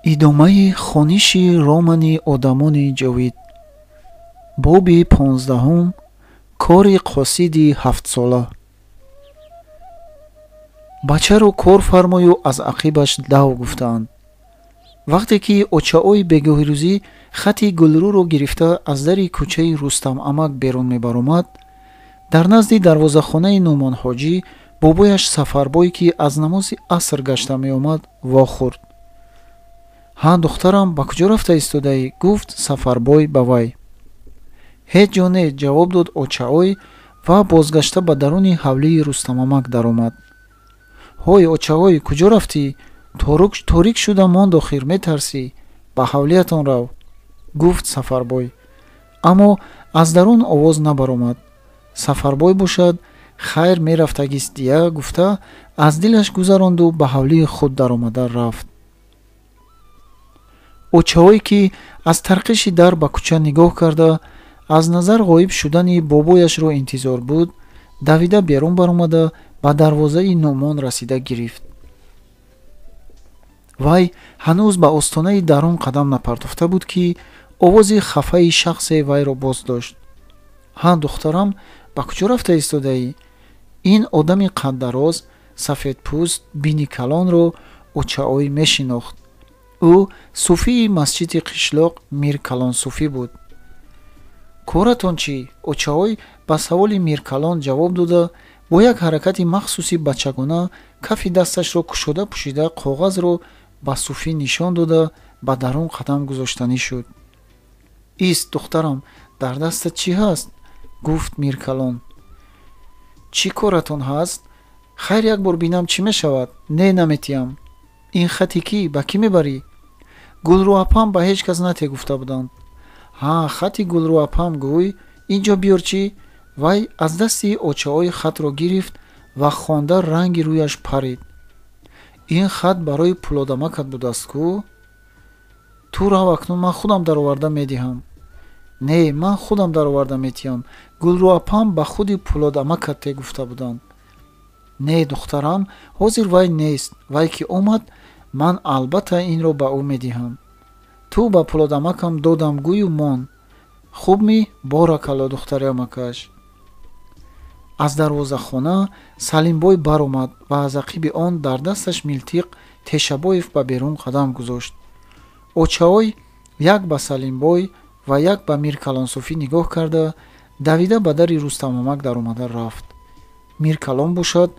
идомаи хониши романи одамони ҷовид. боби 15. кори қосиди 7сола. бачаро кор фармою аз ақибаш дав гуфтаанд. вақте ки очаои бегоҳирӯзӣ хати гулрӯро гирифта аз дари кӯчаи рустамамак берун мебаромад, дар назди дарвозахонаи нӯмонҳоҷӣ бобояш Сафарбой, ки аз намози аср гашта меомад, вохӯрд. «Ҳа, духтарам, ба куҷо рафта истодаӣ?» гуфт Сафарбой ба вай. «Ҳеҷ ҷо не», ҷавоб дод Очаой ва бозгашта ба даруни ҳавлии Рустамамак даромад. «Ҳой, Очаой, куҷо рафтӣ? Торик шуда монд охир, метарсӣ? Ба ҳавлиятон рав», гуфт Сафарбой. Аммо аз дарун овоз набаромад. Сафарбой бошад хайр мерафтагист дия гуфта аз дилаш гузаронду ба ҳавлии худ даромада рафт. Очаой, ки аз тарқиши дар ба кӯча нигоҳ карда аз назар ғоиб шудани бобояшро интизор буд, давида берун баромада ба дарвозаи Нӯмон расида гирифт. вай ҳанӯз ба остонаи дарун қадам напартофта буд, ки овози хафаи шахсе вайро боз дошт. «Ҳа, духтарам, ба куҷо рафта истодаӣ?» Ин одами қаддароз, сафедпӯст, бини калонро Очаой мешинохт. ӯ суфии масҷиди қишлоқ Мир Калонсуфӣ буд. «Коратон чӣ?» Очаой ба саволи Мир Калон ҷавоб дода, бо як ҳаракати махсуси бачагона кафи дасташро кушода пӯшида коғазро ба суфӣ нишон дода ба дарун қадам гузоштанӣ шуд. «Ист, духтарам, дар дастат чӣ ҳаст?» гуфт Мир Калон. «Чӣ коратон ҳаст? Хайр як бор бинам чӣ мешавад?» «Не, наметиям». «Ин хати кӣ? Ба кӣ мебарӣ?» «Гулрӯ апам ба ҳеҷ кас натегуфта буданд». «Ҳа, хати Гулрӯ апам гӯй, инҷо биёр чӣ?» Вай аз дасти Очаой хатро гирифт ва хонда ранги рӯяш парид. «Ин хат барои Пулодамакат будааст кӯ? Ту рав, акнун ман худам дароварда медиҳам». «Не, ман худам дароварда метиҳам. Гулрӯ апам ба худи Пулодамакат тегуфта буданд». «Не, духтарам, ҳозир вай нест. Вай ки омад, ман албатта инро ба ӯ медиҳам. Ту ба Пулодамакам додам гӯю мон. Хуб ми? Боракалло, духтари амакаш». Аз дарвозахона Салимбой баромад ва аз ақиби он дар дасташ милтиқ Тешабоев ба берун қадам гузошт. Очаой як ба Салимбой ва як ба Мир Калонсуфӣ нигоҳ карда, давида ба дари Рустамамак даромада рафт. Мир Калон бошад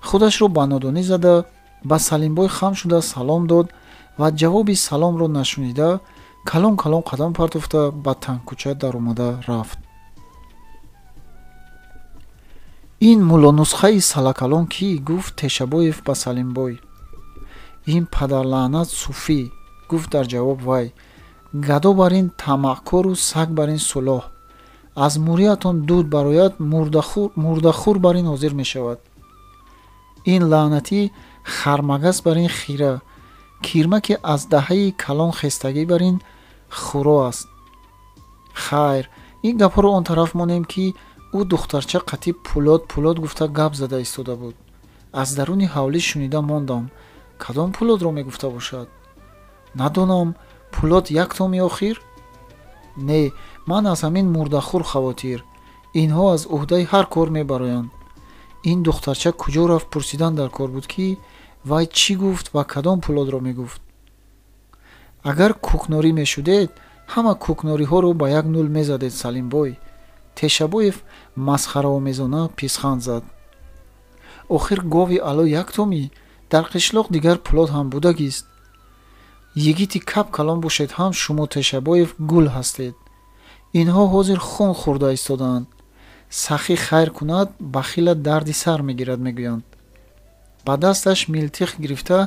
худашро ба нодонӣ зада ба Салимбой хам шуда салом дод ва ҷавоби саломро нашунида калон қадам партофта ба тангкӯча даромада рафт. «Ин муллонусхаи салакалон кӣ?» гуфт Тешабоев ба Салимбой. «Ин падарлаънат суфӣ», гуфт дар ҷавоб вай. «Гадо бар ин тамаъкору саг бар ин сулоҳ. Аз муриятон дуд барояд, мурдахӯр бар ин ҳозир мешавад. Ин лаънатӣ хармагас бар ин хира, кирма ки аз даҳаи калон хестагӣ бар ин хуро аст». Хайр, ин гапҳоро он тараф монем, ки ӯ духтарча қатӣ пулод гуфта гап зада истода буд. Аз даруни ҳавлӣ шунида мондам. Кадом пулодро мегуфта бошад? Надонам, пулод яктоми охир? Не, ман аз ҳамин мурдахӯр хавотир. Инҳо аз уҳдаи ҳар кор мебароянд. Ин духтарча куҷо рафт пурсидан дар кор буд, ки вай чӣ гуфт ва кадом пулодро мегуфт. Агар кӯкнорӣ мешудед, ҳама кӯкнориҳоро ба як нулл мезадед, Салимбой. Тешабоев масхараомезона писханд зад. Охир гови алло яктомӣ? Дар қишлоқ дигар пулод ҳам будагист. Йигити кап калон бошед ҳам шумо Тешабоев гул ҳастед. Инҳо ҳозир хун хӯрда истодаанд. Сахӣ хайр кунад, бахила дарди сар мегирад, мегӯянд. Ба дасташ милтиқ гирифта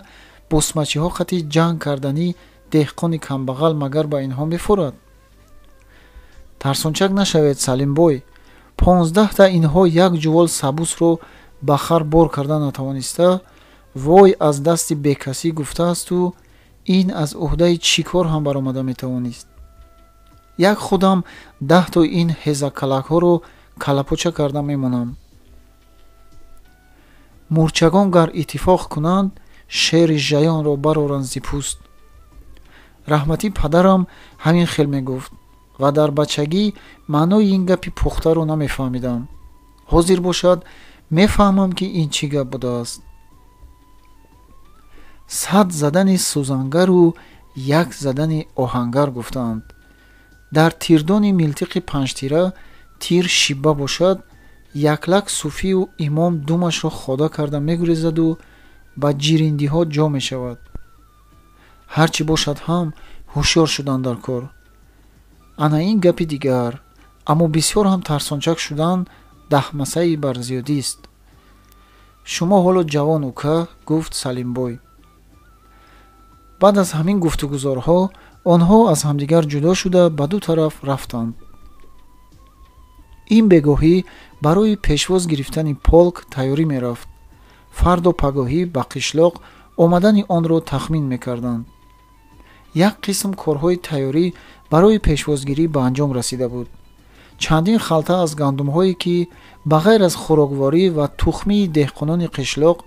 босмачиҳо хати ҷанг кардани деҳқони камбағал магар ба инҳо мефурад? Тарсончак нашавед, Салимбой. 15 инҳо як ҷувол сабусро ба хар бор карда натавониста, вой аз дасти бекасӣ гуфтаасту ин аз уҳдаи чӣ кор ҳам баромада метавонист. Як худам 10 ин ҳезакалакҳоро калапоча карда мемонам. Мурчагон гар иттифоқ кунанд, шери жаёнро бароранд зи пӯст. раҳмати падарам ҳамин хел мегуфт ва дар бачагӣ маънои ин гапи пухтаро намефаҳмидам. ҳозир бошад мефаҳмам ки ин чӣ гап будааст. 100 задани сӯзангару 1 задани оҳангар гуфтаанд. дар тирдони милтиқи панҷтира тир шибба бошад, яклак суфию имом думашро хода карда мегурезаду ба ҷириндиҳо ҷо мешавад. ҳарчӣ бошад ҳам ҳушёр шуданд дар кор. ана ин гапи дигар, аммо бисёр ҳам тарсончак шудан дахмасаи барзиёдист. шумо ҳоло ҷавон ука, гуфт Салимбой. баъд аз ҳамин гуфтугузорҳо онҳо аз ҳамдигар ҷудо шуда ба ду тараф рафтанд. ин бегоҳӣ барои пешвоз гирифтани полк тайёрӣ мерафт. фарду пагоҳӣ ба қишлоқ омадани онро тахмин мекарданд. як қисм корҳои тайёрӣ барои пешвозгирӣ ба анҷом расида буд. чандин халта аз гандумҳое ки ба ғайр аз хӯрокворӣ ва тухмии деҳқонони қишлоқ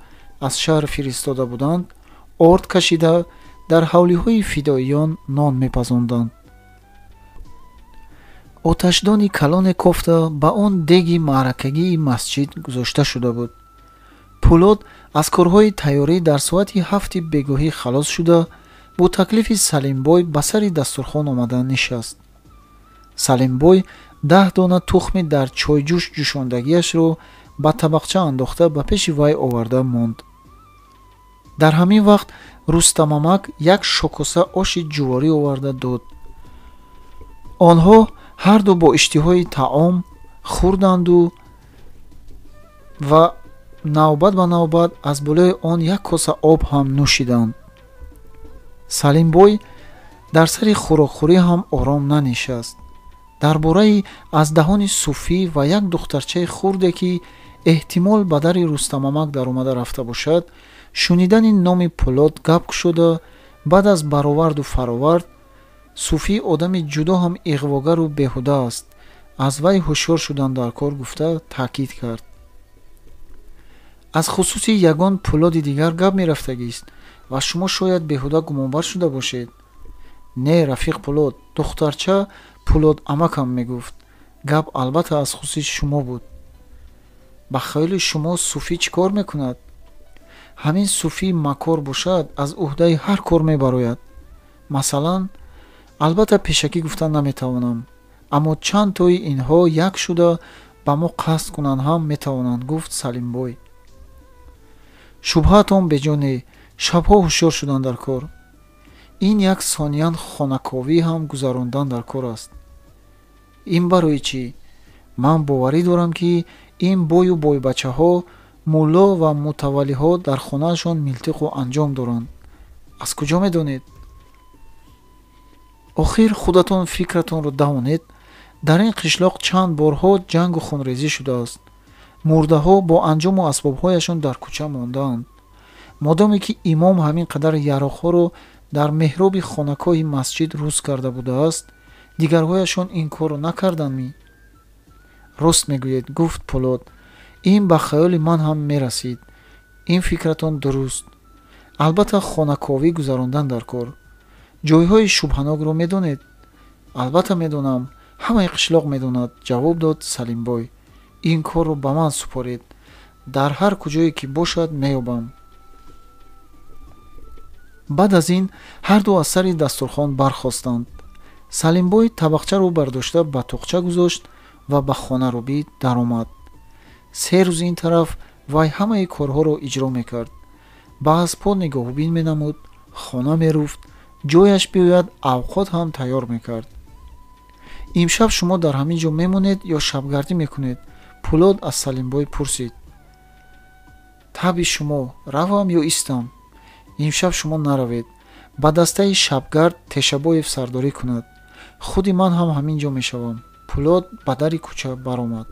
аз шаҳр фиристода буданд, орд кашида дар ҳавлиҳои фидоиён нон мепазонданд. оташдони калоне кофта ба он деги маъракагии масҷид гузошта шуда буд. пулод аз корҳои тайёрӣ дар соати 7 бегоҳӣ халос шуда бо таклифи Салимбой ба сари дастурхон омада нишаст. Салимбой 10 дона тухми дар чойҷӯш ҷӯшондагиашро ба табақча андохта ба пеши вай оварда монд. дар ҳамин вақт Рустамамак як шокоса оши ҷуворӣ оварда дод. онҳо ҳарду бо иштиҳои таом хӯрданду ва навбат ба навбат аз болои он як коса об ҳам нӯшиданд. Салимбой дар сари хӯрокхӯрӣ ҳам ором нанишаст. дар бораи аз таҳони суфӣ ва як духтарчаи хурде ки эҳтимол ба дари Рустамамак даромада рафта бошад, шунидани номи Пулод гап кушода, баъд аз бароварду фаровард, суфӣ одами ҷудо ҳам иғвогару беҳуда аст, аз вай ҳушёр шудан дар кор гуфта таъкид кард. аз хусуси ягон Пулоди дигар гап мерафтагист ва шумо шояд беҳуда гумонбар шуда бошед. не рафиқ Пулод, духтарча Пулод амакам мегуфт. гап албатта аз хусуси шумо буд. ба хаёли шумо суфӣ чӣ кор мекунад? ҳамин суфӣ макор бошад, аз уҳдаи ҳар кор мебарояд. масалан, албатта пешакӣ гуфтан наметавонам, аммо чанд тои инҳо як шуда ба мо қасд кунанд ҳам метавонанд, гуфт Салимбой. шубҳаатон беҷо не, шабҳо ҳушёр шудан дар кор. ин як сониян хонаковӣ ҳам гузарондан дар кор аст. ин барои чӣ? ман боварӣ дорам ки ин бою бойбачаҳо, мулло ва мутаваллиҳо дар хонаашон милтиқу анҷом доранд. аз куҷо медонед? охир худатон фикратонро давонед. дар ин қишлоқ чанд борҳо ҷангу хунрезӣ шудааст. мурдаҳо бо анҷому асбобҳояшон дар кӯча мондаанд. модоме ки имом ҳамин қадар яроқҳоро дар меҳроби хонакоҳи масҷид рӯз карда будааст, дигарҳояшон ин корро накардандми? рост мегӯед, гуфт Пулод. ин ба хаёли ман ҳам мерасид. ин фикратон дуруст. албатта хонаковӣ гузарондан дар кор. ҷойҳои шубҳанокро медонед? албатта медонам, ҳамаи қишлоқ медонад, ҷавоб дод Салимбой. ин корро ба ман супоред. дар ҳар куҷое ки бошад меёбам. баъд аз ин ҳарду аз сари дастурхон бархостанд. Салимбой табақчаро бардошта ба тоқча гузошт ва ба хонаробӣ даромад. 3 рӯзи ин тараф вай ҳамаи корҳоро иҷро мекард. ба аспҳо нигоҳубин менамуд, хона меруфт, ҷояш биёяд авқот ҳам тайёр мекард. имшаб шумо дар ҳамин ҷо мемонед ё шабгардӣ мекунед? Пулод аз Салимбой пурсид. таби шумо, равам ё истам? имшаб шумо наравед. ба дастаи шабгард Тешабоев сардорӣ кунад. худи ман ҳам ҳамин ҷо мешавам. Пулод ба дари кӯча баромад.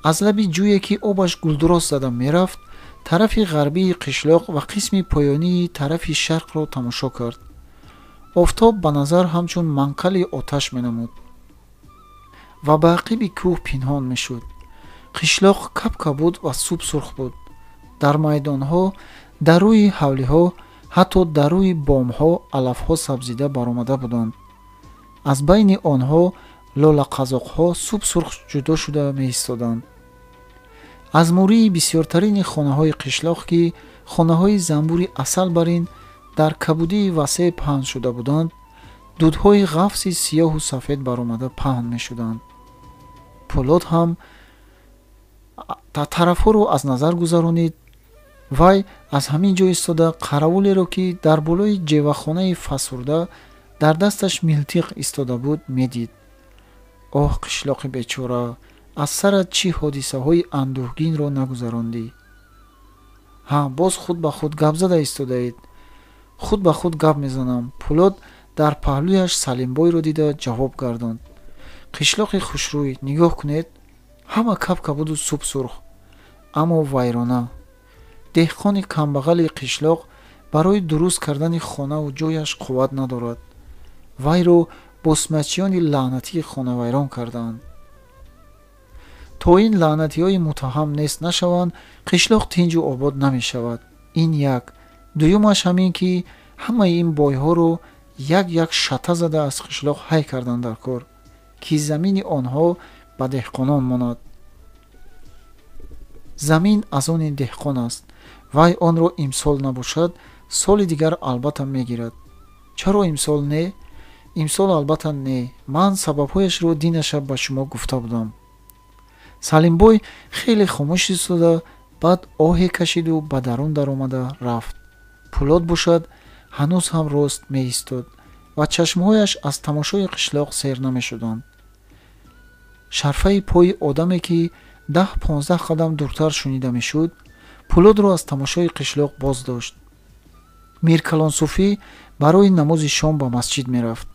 аз лаби ҷӯе ки обаш гулдуроз зада мерафт, тарафи ғарбии қишлоқ ва қисми поёнии тарафи шарқро тамошо кард. офтоб ба назар ҳамчун манқали оташ менамуд ва ба ақиби кӯҳ пинҳон мешуд. қишлоқ капка буд ва суб сурх буд. дар майдонҳо, дар рӯи ҳавлиҳо ҳатто дар рӯи бомҳо алафҳо сабзида баромада буданд. аз байни онҳо лолақазоқҳо субсурх ҷудо шуда меистоданд. аз мурии бисёртарини хонаҳои қишлоқ ки хонаҳои занбури асал бар ин дар кабудии васеъ паҳн шуда буданд, дудҳои ғафси сиёҳу сафед баромада паҳн мешуданд. Пӯлод ҳам тарафҳоро аз назар гузаронид. вай аз ҳамин ҷо истода қаравулеро ки дар болои ҷевахонаи фасурда дар дасташ милтиқ истода буд медид. оҳ қишлоқи бечора, аз сарат чӣ ҳодисаҳои андӯҳгинро нагузарондӣ? Боз худ ба худ гап зада истодаед. худ ба худ гап мезанам. Пӯлод дар паҳлӯяш Салимбойро дида ҷавоб гардонд. қишлоқи хушрӯй, нигоҳ кунед, ҳама капкабуду субсурх, аммо вайрона. деҳқони камбағали қишлоқ барои дуруст кардани хонаву ҷояш қувват надорад. вайро босмачиёни лаънатии хонавайрон кардаанд. то ин лаънатиҳои муттаҳам нест нашаванд, қишлоқ тинҷу обод намешавад. ин як. дуюмаш ҳамин ки ҳамаи ин бойҳоро як як шата зада аз қишлоқ ҳай карданд дар кор, ки замини онҳо ба деҳқонон монад. замин аз они деҳқон аст. вай онро имсол набошад, соли дигар албатта мегирад. чаро имсол не? имсол албатта не. ман сабабҳояшро динашаб ба шумо гуфта будам. Салимбой хеле хомӯш истода, баъд оҳе кашиду ба дарун даромада рафт. Пӯлод бошад ҳанӯз ҳам рост меистод ва чашмҳояш аз тамошои қишлоқ сер намешуданд. шарфаи пои одаме ки 10-15 қадам дуртар шунида мешуд, Пӯлодро аз тамошои қишлоқ боз дошт. Мир Калонсуфӣ барои намози шом ба масҷид мерафт.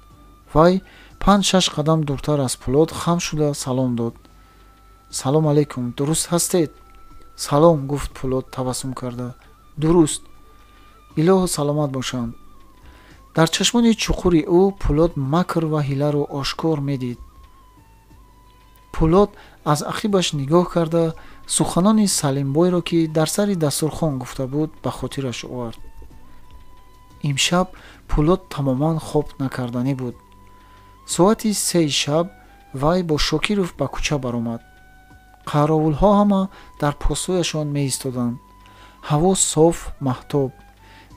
вай 5-6 қадам дуртар аз Пӯлод хам шуда салом дод. салом алейкум, дуруст ҳастед? салом, гуфт Пӯлод табассум карда. дуруст. илоҳу саломат бошанд. дар чашмони чуқури ӯ Пӯлод макр ва ҳиларо ошкор медид. Пӯлод аз ақибаш нигоҳ карда суханони Салимбойро ки дар сари дастурхон гуфта буд ба хотираш овард. имшаб Пӯлод тамоман хоб накарданӣ буд. соати 3 шаб вай бо Шокиров ба кӯча баромад. қаровулҳо ҳама дар посояшон меистоданд. ҳаво соф, маҳтоб.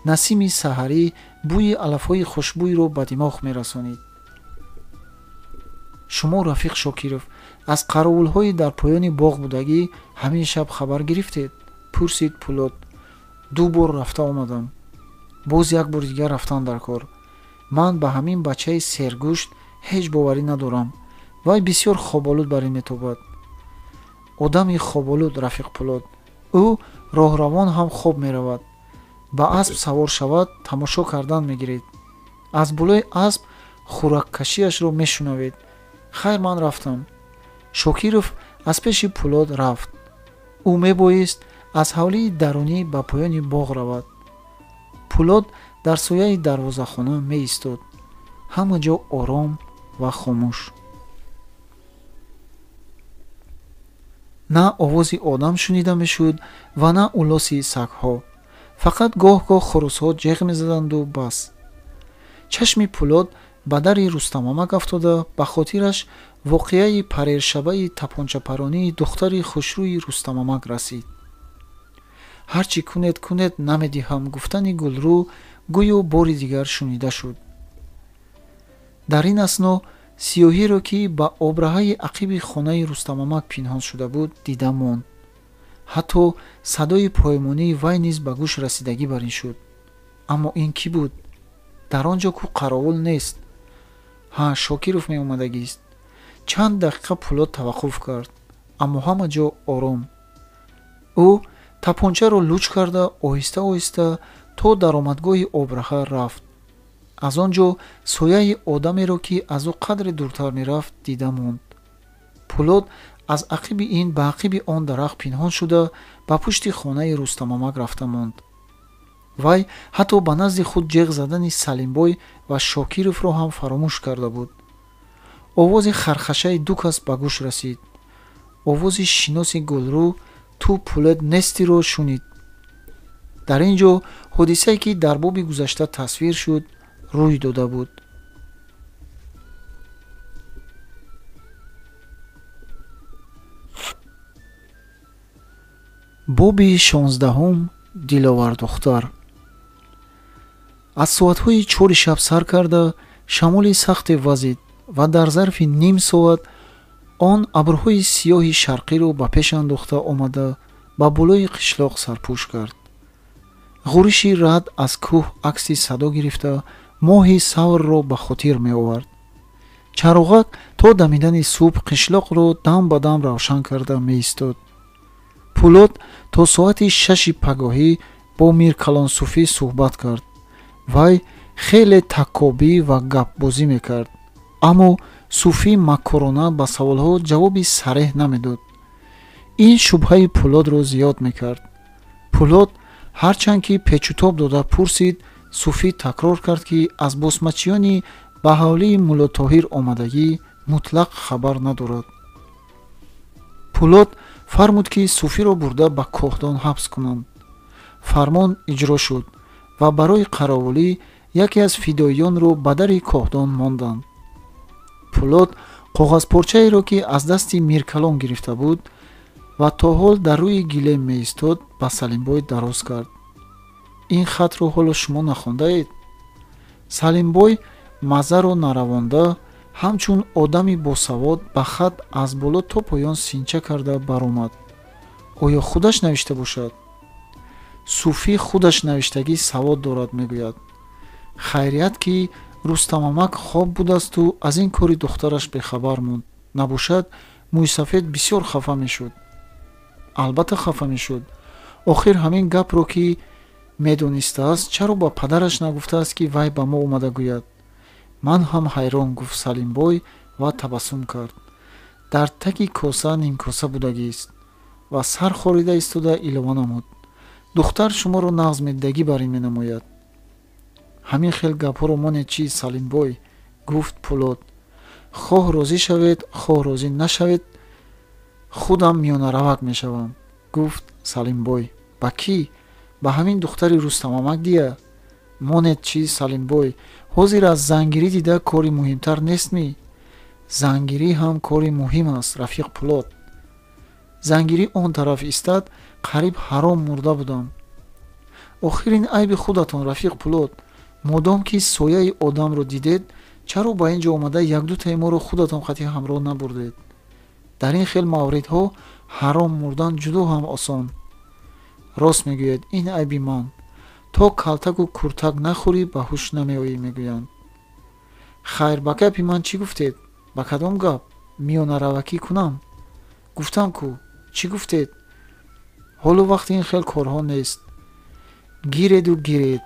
насими саҳарӣ бӯи алафҳои хушбӯйро ба димоғ мерасонид. шумо рафиқ Шокиров аз қаровулҳои дар поёни боғ будагӣ ҳамин шаб хабар гирифтед? пурсид Пӯлод. 2 бор рафта омадам. боз як бори дигар рафтан дар кор. ман ба ҳамин бачаи сергӯшт ҳеҷ боварӣ надорам. вай бисёр хоболуд бар ин метобад. одами хоболуд рафиқ Пӯлод. ӯ роҳравон ҳам хоб меравад. ба асп савор шавад, тамошо кардан мегиред. аз болои асп хӯраккашиашро мешунавед. хайр, ман рафтам. Шокиров аз пеши Пӯлод рафт. ӯ мебоист аз ҳавлии дарунӣ ба поёни боғ равад. Пӯлод дар сояи дарвозахона меистод. ҳама ҷо ором ва хомӯш. на овози одам шунида мешуд ва на улоси сагҳо. фақат гоҳ-гоҳ хурусҳо ҷеғ мезаданду бас. чашми Пӯлод ба дари Рустамамак афтода ба хотираш воқеаи парершабаи тапончапаронии духтари хушрӯи Рустамамак расид. ҳарчи кунед намедиҳам гуфтани Гулрӯ гӯё бори дигар шунида шуд. дар ин асно сиёҳиро ки ба обраҳаи ақиби хонаи Рустамамак пинҳон шуда буд дида монд. ҳатто садои поймонии вай низ ба гӯш расидагӣ бар ин шуд. аммо ин кӣ буд? дар он ҷо ку қаровул нест. Шокиров меомадагист. чанд дақиқа Пӯлод таваққуф кард, аммо ҳама ҷо ором. ӯ тапончаро луч карда оҳиста оҳиста то даромадгоҳи обраҳа рафт. аз он ҷо сояи одамеро ки аз ӯ қадре дуртар мерафт дида монд. Пӯлод аз ақиби ин ба ақиби он дарахт пинҳон шуда ба пушти хонаи Рустамамак рафта монд. вай ҳатто ба назди худ ҷеғ задани Салимбой ва Шокировро ҳам фаромӯш карда буд. овози хархашаи ду кас ба гӯш расид. овози шиноси Гулрӯ «Ту Пӯлод нестиро» шунид. дар ин ҷо ҳодисае ки дар боби гузашта тасвир шуд рӯй дода буд. боби 16 диловар духтар. аз соатҳои 4 шаб сар карда шамоли сахте вазид ва дар зарфи ним соат он абрҳои сиёҳи шарқиро ба пеш андохта омада ба болои қишлоқ сарпӯш кард. ғӯриши раъд аз кӯҳ акси садо гирифта моҳи саврро ба хотир меовард. чароғак то дамидани субҳ қишлоқро дам ба дам равшан карда меистод. пӯлод то соати 6 пагоҳӣ бо миркалонсуфӣ суҳбат кард. вай хеле таккобӣ ва гапбозӣ мекард, аммо суфӣ маккорона ба саволҳо ҷавоби сареҳ намедод. ин шубҳаи пӯлодро зиёд мекард. пӯлод ҳарчанд ки печутоб дода пурсид, суфӣ такрор кард ки аз босмачиёни ба ҳавлии мулло Тоҳир омадагӣ мутлақ хабар надорад. пӯлод фармуд ки суфиро бурда ба коҳдон ҳабс кунанд. фармон иҷро шуд ва барои қаровулӣ яке аз фидоиёнро ба дари коҳдон монданд. пӯлод коғазпорчаеро ки аз дасти миркалон гирифта буд ва то ҳол дар рӯи гилем меистод ба Салимбой дароз кард. ин хатро ҳоло шумо нахондаед? Салимбой мазаро наравонда ҳамчун одами босавод ба хат аз боло то поён синча карда баромад. оё худаш навишта бошад? суфӣ худаш навиштагӣ савод дорад мегӯяд. хайрият ки Рустамамак хоб будасту аз ин кори духтараш бехабар монд. набошад Мӯйсафед бисёр хафа мешуд. албатта хафа мешуд. охир ҳамин гапро ки медонистааст чаро ба падараш нагуфтааст ки вай ба мо омада гӯяд? ман ҳам ҳайрон, гуфт Салимбой ва табассум кард. дар таги коса нимкоса будагист ва сар хорида истода илова намуд. духтар шуморо нағз меддагӣ бар ин менамояд. ҳамин хел гапҳоро монед чи, Салимбой, гуфт Пӯлод. хоҳ розӣ шавед, хоҳ розӣ нашавед, худам миёнаравак мешавам, гуфт Салимбой. ба кӣ? ба ҳамин духтари Рустамамак дия. монед чи, Салимбой, ҳозир аз зангирӣ дида кори муҳимтар нестми? зангирӣ ҳам кори муҳим аст, рафиқ Пӯлод. зангирӣ он тараф истад, қариб ҳаром мурда будам. охир ин айби худатон, рафиқ Пӯлод. модом ки сояи одамро дидед, чаро ба ин ҷо омада як-дутаи моро худатон хати ҳамроҳ набурдед? дар ин хел мавридҳо ҳаром мурдан ҷудо ҳам осон. рост мегӯед, ин айби ман. то калтаку куртак нахӯрӣ ба ҳуш намеоӣ, мегӯянд. хайр, ба гапи ман чӣ гуфтед? ба кадом гап? миёнаравакӣ кунам? гуфтам ку. чӣ гуфтед? ҳоло вақти ин хел корҳо нест. гиреду гиред.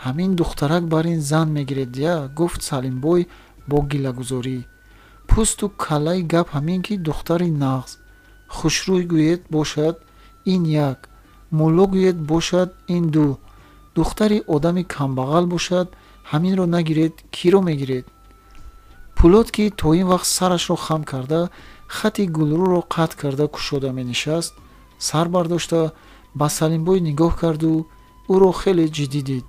ҳамин духтарак бар ин зан мегиред я, гуфт Салимбой бо гилагузорӣ. пӯсту каллаи гап ҳамин ки духтари нағз. хушрӯй гӯед бошад, ин як. мулло гӯед бошад, ин ду. духтари одами камбағал бошад, ҳаминро нагиред, киро мегиред? Пӯлод ки то ин вақт сарашро хам карда хати гулрӯро қатъ карда кушода менишаст, сар бардошта ба Салимбой нигоҳ карду ӯро хеле ҷиддӣ дид.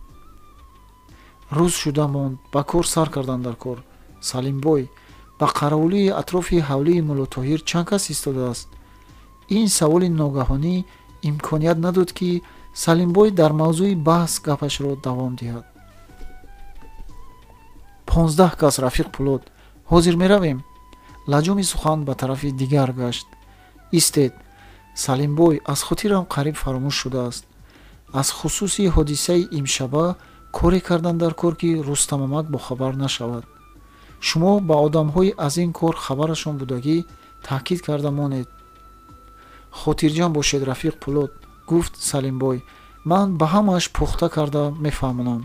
рӯз шуда монд, ба кор сар кардан дар кор. Салимбой, ба қаровулии атрофи ҳавлии мулло Тоҳир чанд кас истодааст? ин саволи ногаҳонӣ имконият надод ки Салимбой дар мавзӯи баҳс гапашро давом диҳад. 15 кас, рафиқ Пӯлод. ҳозир меравем. лаҷоми сухан ба тарафи дигар гашт. истед. Салимбой, аз хотирам қариб фаромӯш шудааст. аз хусуси ҳодисаи имшаба коре кардан дар кор ки Рустамамак бохабар нашавад. шумо ба одамҳои аз ин кор хабарашон будагӣ таъкид карда монед. хотирҷам бошед, рафиқ Пӯлод, гуфт Салимбой. ман ба ҳамааш пухта карда мефаҳмонам.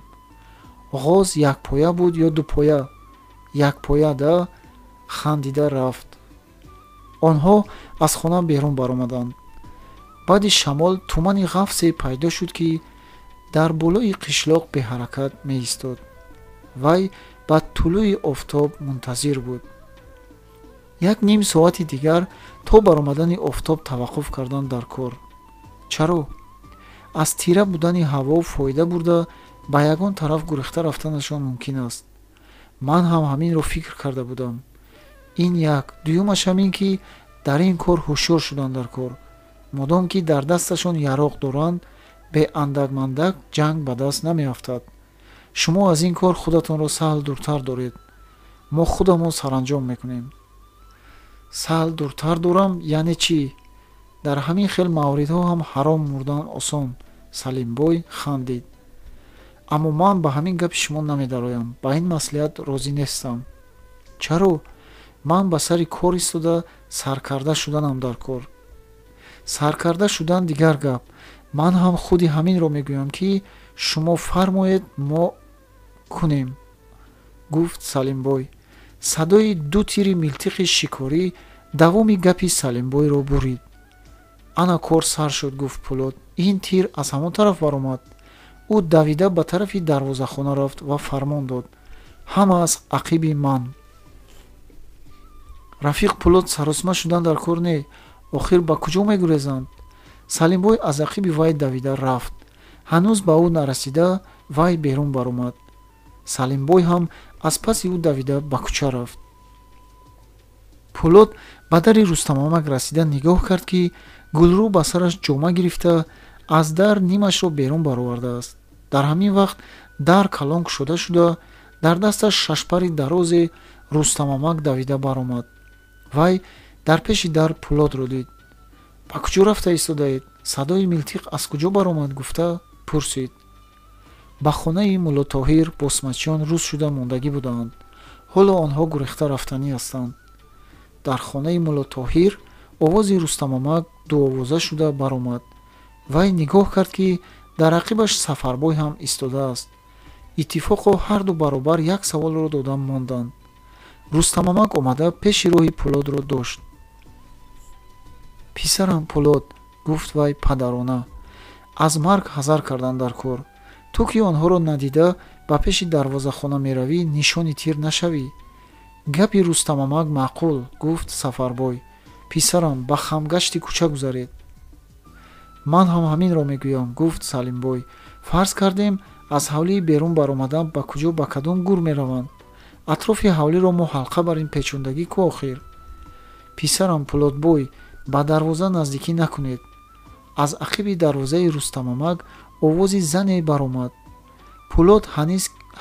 ғоз якпоя буд ё дупоя? якпоя да, хандида рафт. онҳо аз хона берун баромаданд. баъди шамол тумани ғафсе пайдо шуд ки дар болои қишлоқ беҳаракат меистод. вай ба тулӯи офтоб мунтазир буд. як ним соати дигар то баромадани офтоб таваққуф кардан дар кор. чаро? аз тира будани ҳаво фоида бурда ба ягон тараф гурехта рафтанашон мумкин аст. ман ҳам ҳаминро фикр карда будам. ин як. дуюмаш ҳамин ки дар ин кор ҳушёр шуданд дар кор. модом ки дар дасташон яроқ доранд, бе андак-мандак ҷанг ба даст намеафтад. шумо аз ин кор худатонро саҳл дуртар доред. мо худамон саранҷом мекунем. саҳл дуртар дорам яъне чӣ? дар ҳамин хел мавридҳо ҳам ҳаром мурдан осон. Салимбой хандид. аммо ман ба ҳамин гапи шумо намедароям. ба ин маслиҳат розӣ нестам. чаро? ман ба сари кор истода саркарда шуданам дар кор. саркарда шудан дигар гап. ман ҳам худи ҳаминро мегӯям ки шумо фармоед мо кунем, гуфт Салимбой. садои ду тири милтиқи шикорӣ давоми гапи Салимбойро бурид. ана кор сар шуд, гуфт Пулот. ин тир аз ҳамон тараф баромад. ӯ давида ба тарафи дарвозахона рафт ва фармон дод: ҳама аз ақиби ман. рафиқ Пулот саросима шудан дар кор не. охир ба куҷо мегурезанд? Салимбой аз ақиби вай давида рафт. ҳанӯз ба ӯ нарасида вай берун баромад. Салимбой ҳам аз паси ӯ давида ба кӯча рафт. Пулот ба дари Рустамамак расида нигоҳ кард ки Гулрӯ ба сараш ҷома гирифта аз дар нимашро берун баровардааст. дар ҳамин вақт дар калон кушода шуда, дар дасташ шашпари дарозе Рустамамак давида баромад. вай дар пеши дар Пулотро дид. ба куҷо рафта истодаед? садои милтиқ аз куҷо баромад? гуфта пурсид. ба хонаи мулло Тоҳир босмачиён рӯз шуда мондагӣ буданд. ҳоло онҳо гурехта рафтанӣ ҳастанд. дар хонаи мулло Тоҳир овози Рустамамак дуовоза шуда баромад. вай нигоҳ кард ки дар ақибаш Сафарбой ҳам истодааст. иттифоқо ҳарду баробар як саволро дода монданд. Рустамамак омада пеши роҳи Пулотро дошт. писарам Пулот, гуфт вай падарона, аз марг ҳазар кардан дар кор. ту ки онҳоро надида ба пеши дарвозахона меравӣ, нишони тир нашавӣ. гапи Рустамамак маъқул, гуфт Сафарбой. писарам, ба хамгашти кӯча гузаред. ман ҳам ҳаминро мегӯям, гуфт Салимбой. фарз кардем аз ҳавлии берун баромадан ба куҷо ба кадом гур мераванд? атрофи ҳавлиро мо ҳалқа бар ин печондагӣ ку охир? писарам Пулотбой, ба дарвоза наздикӣ накунед. аз ақиби дарвозаи Рустамамак овози зане баромад. Пулот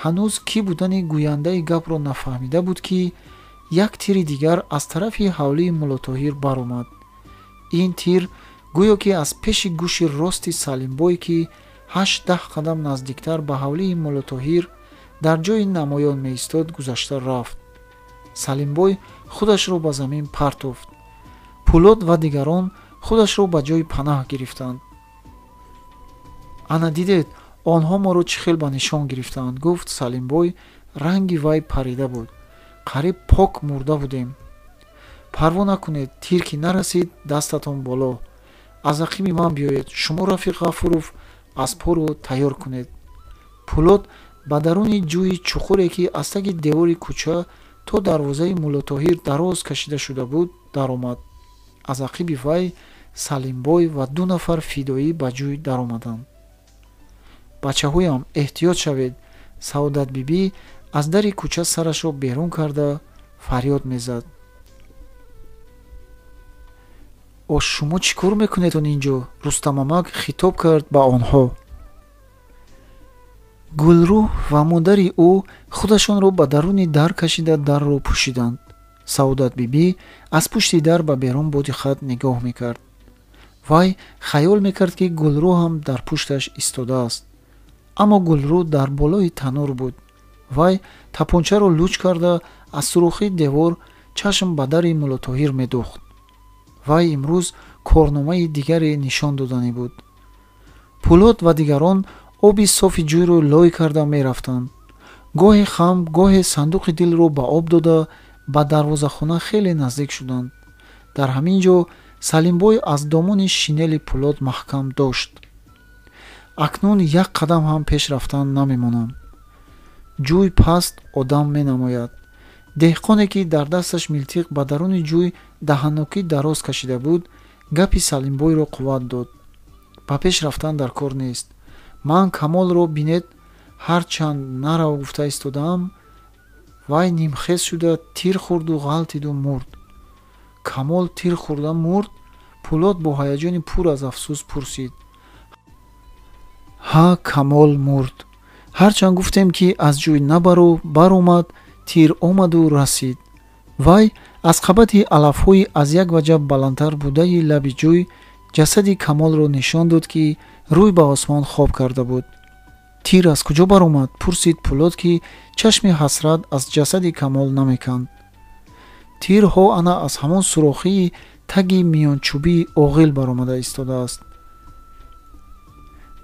ҳанӯз кӣ будани гӯяндаи гапро нафаҳмида буд ки як тири дигар аз тарафи ҳавлии мулло Тоҳир баромад. ин тир гӯё ки аз пеши гӯши рости Салимбой ки 8-10 қадам наздиктар ба ҳавлии мулло Тоҳир дар ҷои намоён меистод гузашта рафт. Салимбой худашро ба замин партофт. Пулот ва дигарон худашро ба ҷои панаҳ гирифтанд. ана дидед, онҳо моро чӣ хел ба нишон гирифтанд, гуфт Салимбой. ранги вай парида буд. қариб пок мурда будем. парво накунед, тир ки нарасид, дастатон боло. аз ақиби ман биёед. шумо Рафиқ Ғафуров аспоро тайёр кунед. Пулот ба даруни ҷӯи чуқуре ки аз таги девори кӯча то дарвозаи мулло Тоҳир дароз кашида шуда буд, даромад. аз ақиби вай Салимбой ва 2 нафар фидоӣ ба ҷӯй даромаданд. бачаҳоям, эҳтиёт шавед. Саодатбибӣ аз дари кӯча сарашро берун карда фарёд мезад. о шумо чӣ кор мекунед он инҷо? Рустамамак хитоб кард ба онҳо. Гулрӯ ва модари ӯ худашонро ба даруни дар кашида дарро пӯшиданд. Саодатбибӣ аз пушти дар ба берун боди хат нигоҳ мекард. вай хаёл мекард ки Гулрӯ ҳам дар пушташ истодааст. аммо Гулрӯ дар болои танур буд. вай тапончаро луч карда аз сурухи девор чашм ба дари мулло Тоҳир медӯхт. вай имрӯз корномаи дигаре нишон доданӣ буд. Пулот ва дигарон оби софи ҷӯйро лой карда мерафтанд. гоҳе хам, гоҳе сандуқи дилро ба об дода ба дарвозахона хеле наздик шуданд. дар ҳамин ҷо Салимбой аз домони шинели Пулот маҳкам дошт. акнун як қадам ҳам пеш рафтан намемонам. ҷӯй паст одам менамояд. деҳқоне ки дар дасташ милтиқ ба даруни ҷӯй даҳаннокӣ дароз кашида буд, гапи Салимбойро қувват дод. ба пеш рафтан дар кор нест. ман Камолро бинед, ҳарчанд наро гуфта истодаам, вай нимхез шуда тир хӯрду ғалтиду мурд. Камол тир хӯрда мурд? Пулот бо ҳаяҷони пур аз афсӯс пурсид. ҳа, Камол мурд. ҳарчанд гуфтем ки аз ҷӯй набару, баромад, тир омаду расид. вай аз қабати алафҳои аз як ваҷа баландтар будаи лаби ҷӯй ҷасади Камолро нишон дод, ки рӯй ба осмон хоб карда буд. тир аз куҷо баромад? Пурсид Пулот, ки чашми ҳасрат аз ҷасади Камол намеканд. тирҳо ана аз ҳамон сурохии таги миёнчӯбии оғил баромада истодааст.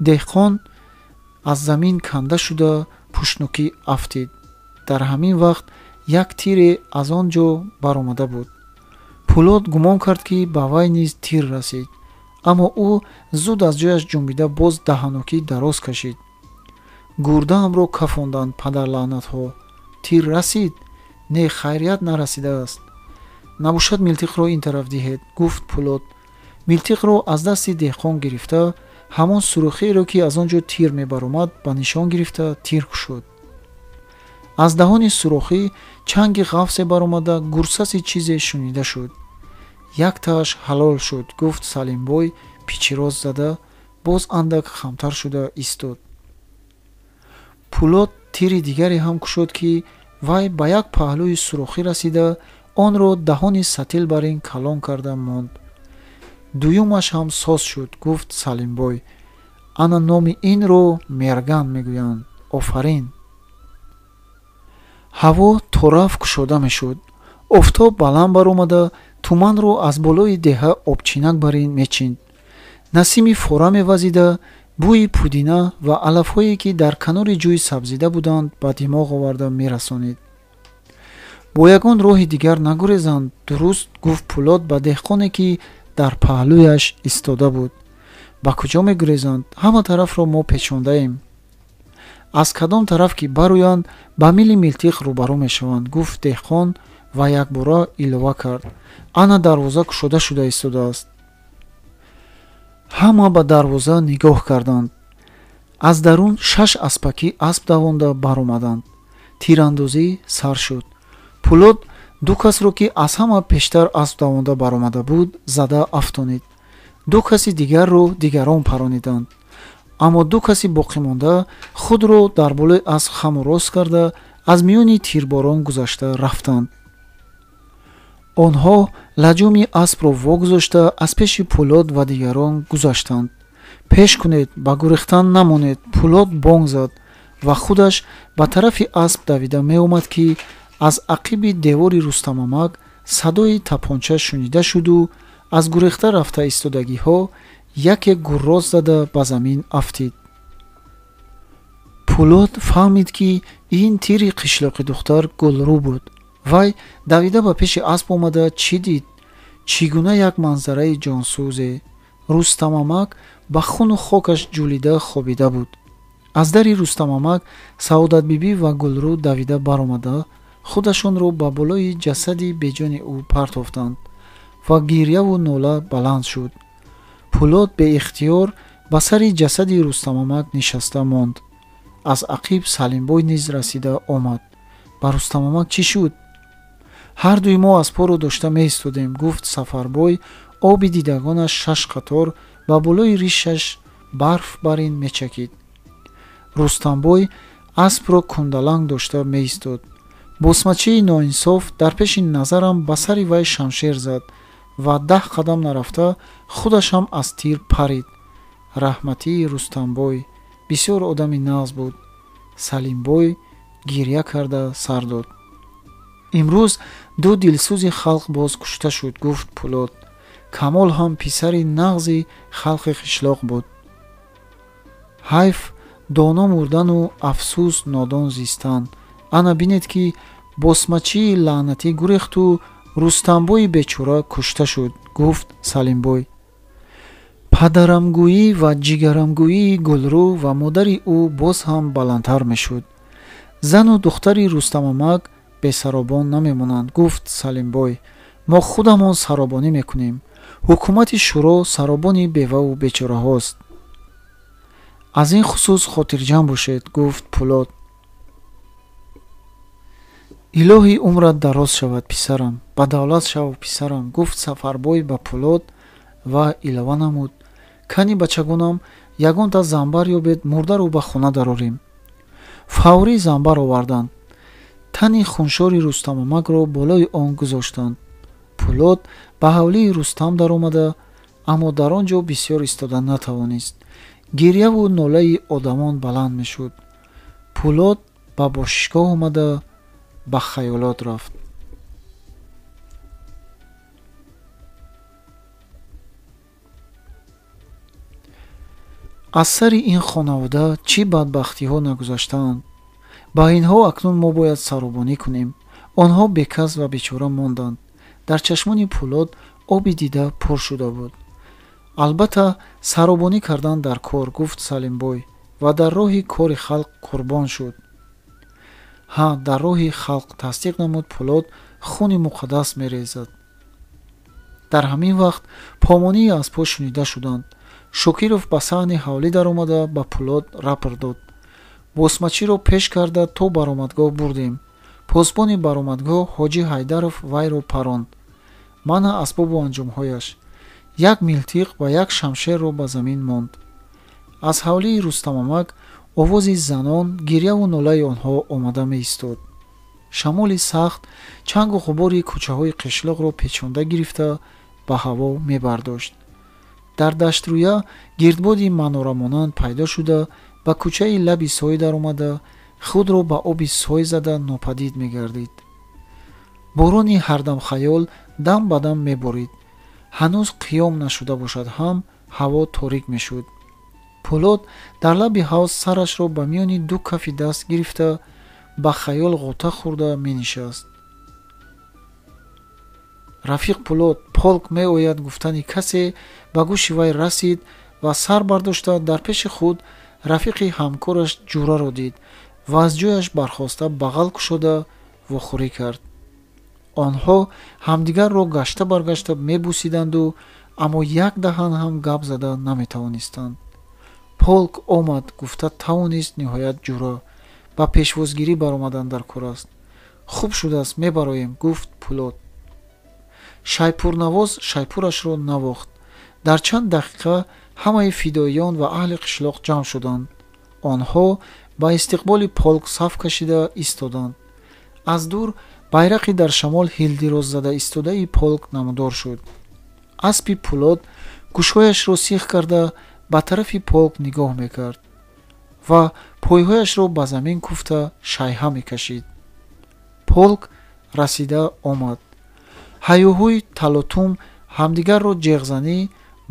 деҳқон аз замин канда шуда пушнукӣ афтид. дар ҳамин вақт як тире аз он ҷо баромада буд. Пулот гумон кард, ки ба вай низ тир расид, аммо ӯ зуд аз ҷояш ҷунбида боз даҳанокӣ дароз кашид. гурдаамро кафонданд падарлаънатҳо. тир расид? Не, хайрият нарасидааст. набошад милтиқро ин тараф диҳед, гуфт Пулот. милтиқро аз дасти деҳқон гирифта, ҳамон сурухиеро, ки аз он ҷо тир мебаромад, ба нишон гирифта тир кушод. аз даҳони сурохӣ чанги ғафсе баромада гурсаси чизе шунида шуд. як тааш ҳалол шуд, гуфт Салимбой пичироз зада, боз андак хамтар шуда истод. Пулот тири дигаре ҳам кушод, ки вай ба як паҳлӯи сурохӣ расида, онро даҳони сатил бар ин калон карда монд. дуюмаш ҳам соз шуд, гуфт Салимбой. ана номи инро Мерган мегӯянд. офарин. ҳаво то рафт кушода мешуд. офтоб баланд баромада туманро аз болои деҳа обчинак бар ин мечинд. насими фора мевазида, бӯи пудина ва алафҳое, ки дар канори ҷӯй сабзида буданд, ба димоғ оварда мерасонид. бо ягон роҳи дигар нагурезанд, дуруст, гуфт Пулот ба деҳқоне, ки дар паҳлӯяш истода буд. ба куҷо мегурезанд? ҳама тарафро мо печондаем. аз кадом тараф ки бароянд, ба мили милтиқ рӯбарӯ мешаванд, гуфт деҳқон ва якбора илова кард. ана дарвоза кушода шуда истодааст. ҳама ба дарвоза нигоҳ карданд. аз дарун 6 аспакӣ асп давонда баромаданд. тирандозӣ сар шуд. Пулот ду касро, ки аз ҳама пештар асп давонда баромада буд, зада афтонид. ду каси дигарро дигарон парониданд. аммо ду каси боқимонда худро дар болои асп хаму рост карда, аз миёни тирборон гузашта рафтанд. онҳо лаҷуми аспро вогузошта аз пеши Пулот ва дигарон гузаштанд. пеш кунед, ба гурехтан намонед. Пулот бонг зад ва худаш ба тарафи асп давида меомад, ки аз ақиби девори Рустамамак садои тапонча шунида шуду, аз гурехта рафта истодагиҳо яке гурроз зада ба замин афтид. Пулот фаҳмид, ки ин тири қишлоқи духтар Гулрӯ буд. вай давида ба пеши асп омада чӣ дид? чӣ гуна як манзараи ҷонсӯзе! Рустамамак ба хуну хокаш ҷулида хобида буд. аз дари Рустамамак Саодатбибӣ ва Гулрӯ давида баромада, худашонро ба болои ҷасади беҷони ӯ партофтанд ва гирьяву нола баланд шуд. Пулот беихтиёр ба сари ҷасади Рустамамак нишаста монд. аз ақиб Салимбой низ расида омад. ба Рустамамак чӣ шуд? ҳардуи мо аз поро дошта меистодем, гуфт Сафарбой. оби дидагонаш 6 қатор ба болои ришаш барф бар ин мечакид. Рустамбой аспро кундаланг дошта меистод. босмачии ноинсоф дар пеши назарам ба сари вай шамшер зад ва 10 қадам нарафта худашам аз тир парид. раҳматии Рустамбой бисёр одами нағз буд. Салимбой гирья карда сар дод. имрӯз ду дилсӯзи халқ боз кушта шуд, гуфт Пулот. Камол ҳам писари нағзи халқи қишлоқ буд. ҳайф доно мурдану афсӯс нодон зистан. ана бинед, ки босмачии лаънатӣ гурехту Рустамбои бечора кушта шуд, гуфт Салимбой. падарамгӯӣ ва ҷигарамгӯии Гулрӯ ва модари ӯ боз ҳам баландтар мешуд. зану духтари Рустамамак бесаробон намемонанд, гуфт Салимбой. мо худамон саробонӣ мекунем. ҳукумати шӯро саробони беваву бечораҳост. аз ин хусус хотирҷам бошед, гуфт Пулод. илоҳи умрат дароз шавад писарам, бадавлат шав писарам, гуфт сафарбой ба Пулод ва илова намуд. кани бачагонам, ягонта занбар ёбед, мурдаро ба хона дарорем. фаврӣ занбар оварданд. тани хуншори Рустамамакро болои он гузоштанд. Пулод ба ҳавлии Рустам даромада, аммо дар он ҷо бисёр истода натавонист. гирьяву нолаи одамон баланд мешуд. Пулод ба бошишгоҳ омада ба хаёлот рафт. аз сари ин хонавода чӣ бадбахтиҳо нагузаштаанд. ба инҳо акнун мо бояд саробонӣ кунем. онҳо бекас ва бечора монданд. дар чашмони Пулод оби дида пур шуда буд. албатта саробонӣ кардан дар кор, гуфт Салимбой, ва дар роҳи кори халқ қурбон шуд. ҳа, дар роҳи халқ, тасдиқ намуд Пулод, хуни муқаддас мерезад. дар ҳамин вақт помонии аспҳо шунида шуданд. Шокиров ба саҳни ҳавлӣ даромада ба Пулод рапр дод. босмачиро пеш карда то баромадгоҳ бурдем. посбони баромадгоҳ ҳоҷӣ Ҳайдаров вайро паронд. мана асбобу анҷомҳояш. як милтиқ ва як шамшерро ба замин монд. аз ҳавлии Рустамамак овози занон, гирьяву нолаи онҳо омада меистод. шамоли сахт чангу ғубори кӯчаҳои қишлоқро печонда гирифта ба ҳаво мебардошт. дар даштрӯя гирдбоди манорамонанд пайдо шуда, ба кӯчаи лаби сой даромада, худро ба оби сой зада нопадид мегардид. борони ҳардамхаёл дам ба дам меборид. ҳанӯз қиём нашуда бошад ҳам ҳаво торик мешуд. Пулод дар лаби ҳавз сарашро ба миёни ду кафи даст гирифта, ба хаёл ғота хӯрда менишаст. рафиқ Пулод, полк меояд гуфтани касе ба гӯши вай расид ва сар бардошта дар пеши худ рафиқи ҳамкораш Ҷураро дид ва аз ҷояш бархоста бағал кушода вохӯрӣ кард. онҳо ҳамдигарро гашта баргашта мебусиданду, аммо як даҳан ҳам гап зада наметавонистанд. полк омад, гуфта тавонист ниҳоят Ҷура. ба пешвозгирӣ баромадан дар кор аст. хуб шудааст, мебароем, гуфт Пулод. шайпурнавоз шайпурашро навохт. дар чанд дақиқа ҳамаи фидоиён ва аҳли қишлоқ ҷамъ шуданд. онҳо ба истиқболи полк саф кашида истоданд. аз дур байрақи дар шамол ҳилдироз зада истодаи полк намудор шуд. аспи Пулод гӯшҳояшро сих карда ба тарафи полк нигоҳ мекард ва пойҳояшро ба замин куфта шайҳа мекашид. полк расида омад. ҳайёҳӯй талотум ҳамдигарро ҷеғзанӣ,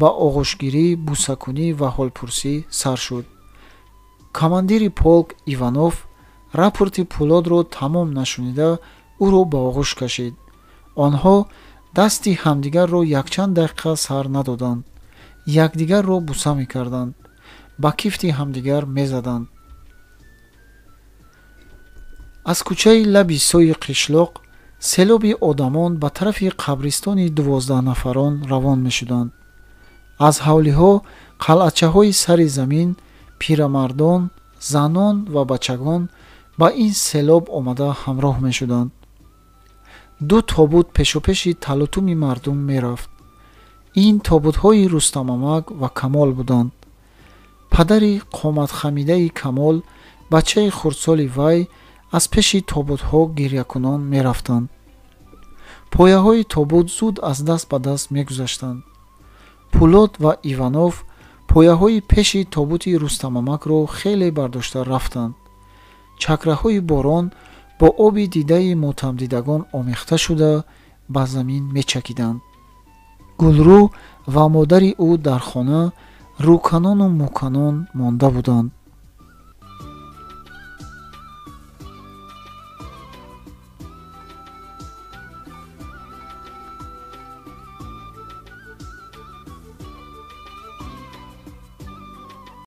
ба оғӯшгирӣ, бусакунӣ ва ҳолпурсӣ сар шуд. командири полк Иванов рапорти Пулодро тамом нашунида ӯро ба оғӯш кашид. онҳо дасти ҳамдигарро якчанд дақиқа сар надоданд. якдигарро буса мекарданд. ба кифти ҳамдигар мезаданд. аз кӯчаи лаби сои қишлоқ селоби одамон ба тарафи қабристони 12 нафарон равон мешуданд. аз ҳавлиҳо, қалъачаҳои сари замин, пирамардон, занон ва бачагон ба ин селоб омада ҳамроҳ мешуданд. ду тобут пешопеши талотуми мардум мерафт. ин тобутҳои Рустамамак ва Камол буданд. падари қоматхамидаи Камол, бачаи хурдсоли вай аз пеши тобутҳо гирьякунон мерафтанд. пояҳои тобут зуд аз даст ба даст мегузаштанд. Пулод ва Иванов пояҳои пеши тобути Рустамамакро хеле бардошта рафтанд. чакраҳои борон бо оби дидаи мотамдидагон омехта шуда ба замин мечакиданд. гулрӯ ва модари ӯ дар хона рӯканону муканон монда буданд.